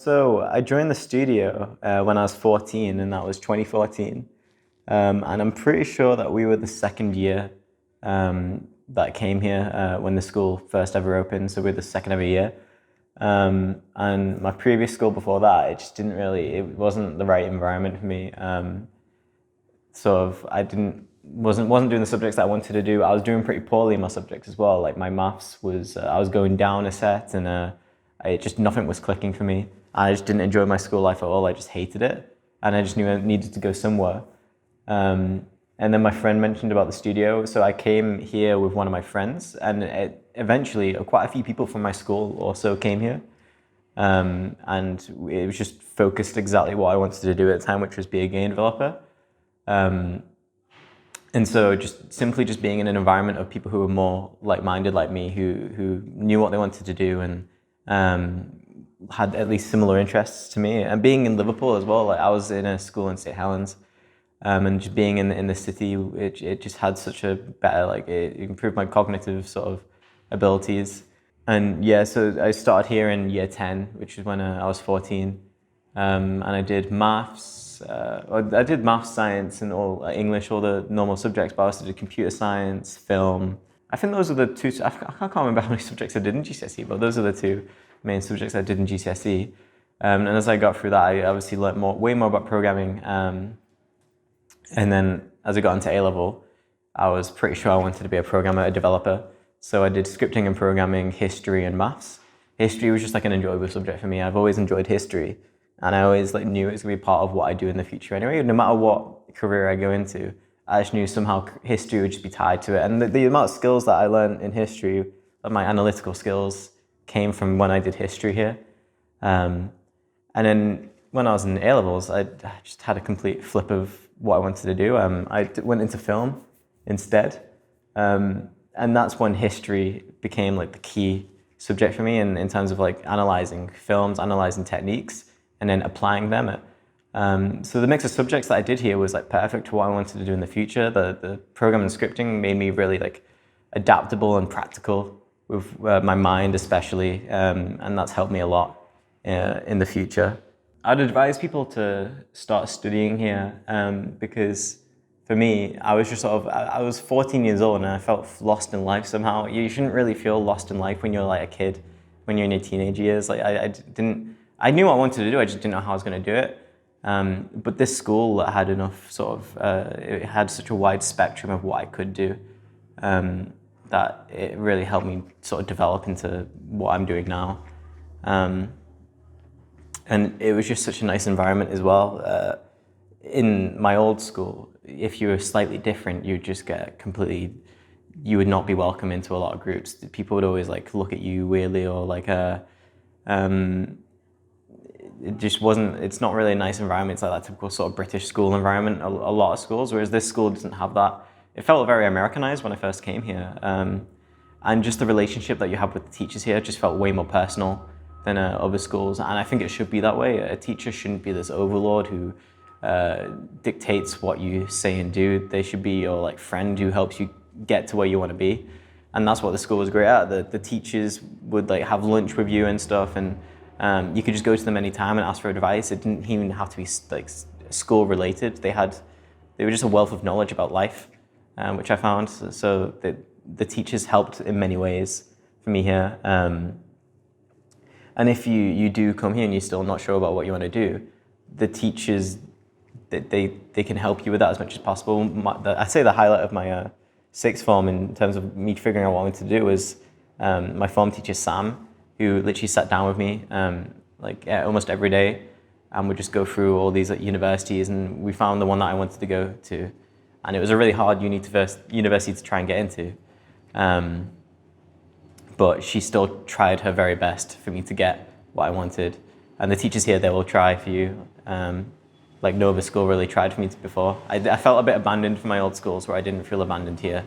So I joined the studio when I was 14, and that was 2014. And I'm pretty sure that we were the second year that came here when the school first ever opened. So we were the second ever year. And my previous school before that, it just didn't really, it wasn't the right environment for me. Wasn't doing the subjects that I wanted to do. I was doing pretty poorly in my subjects as well. Like my maths was, I was going down a set, and nothing was clicking for me. I just didn't enjoy my school life at all. I just hated it, and I just knew I needed to go somewhere. And then my friend mentioned about the studio, so I came here with one of my friends, and eventually quite a few people from my school also came here. And it was just focused exactly what I wanted to do at the time, which was be a game developer. And so simply being in an environment of people who were more like-minded like me, who knew what they wanted to do and had at least similar interests to me. And being in Liverpool as well, like I was in a school in St. Helens, and just being in the city, it just had such a better, it improved my cognitive sort of abilities. And yeah, so I started here in year 10, which is when I was 14. And I did maths, I did maths, science, and all English, all the normal subjects, but I also did computer science, film. I think those are the two, I can't remember how many subjects I did in GCSE, but those are the two main subjects I did in GCSE. And as I got through that, I obviously learned way more about programming. And then as I got into A-level, I was pretty sure I wanted to be a programmer, a developer. So I did scripting and programming, history and maths. History was just like an enjoyable subject for me. I've always enjoyed history, and I always knew it was gonna be part of what I do in the future anyway. No matter what career I go into, I just knew somehow history would just be tied to it. And the amount of skills that I learned in history, my analytical skills, came from when I did history here. And then when I was in A-levels, I just had a complete flip of what I wanted to do. I went into film instead. And that's when history became the key subject for me in terms of analyzing films, analyzing techniques, and then applying them. So the mix of subjects that I did here was perfect to what I wanted to do in the future. The programming and scripting made me really adaptable and practical with my mind especially, and that's helped me a lot in the future. I'd advise people to start studying here because for me, I was I was 14 years old and I felt lost in life somehow. You shouldn't really feel lost in life when you're a kid, when you're in your teenage years. I knew what I wanted to do, I just didn't know how I was going to do it. But this school had enough it had such a wide spectrum of what I could do that it really helped me develop into what I'm doing now. And it was just such a nice environment as well. In my old school, if you were slightly different, you'd just get you would not be welcome into a lot of groups. People would always look at you weirdly, or it just wasn't, it's not really a nice environment. It's like that typical British school environment, a lot of schools, whereas this school doesn't have that. It felt very Americanized when I first came here. And just the relationship that you have with the teachers here just felt way more personal than other schools. And I think it should be that way. A teacher shouldn't be this overlord who dictates what you say and do. They should be your friend who helps you get to where you want to be. And that's what the school was great at. The teachers would have lunch with you and stuff, and you could just go to them anytime and ask for advice. It didn't even have to be school related. They were just a wealth of knowledge about life, which I found. So the teachers helped in many ways for me here. And if you do come here and you're still not sure about what you want to do, the teachers, they can help you with that as much as possible. I'd say the highlight of my sixth form in terms of me figuring out what I wanted to do was my form teacher, Sam, who literally sat down with me almost every day, and would just go through all these universities, and we found the one that I wanted to go to. And it was a really hard university to try and get into. But she still tried her very best for me to get what I wanted. And the teachers here, they will try for you. No other school really tried for me before. I felt a bit abandoned from my old schools, where I didn't feel abandoned here.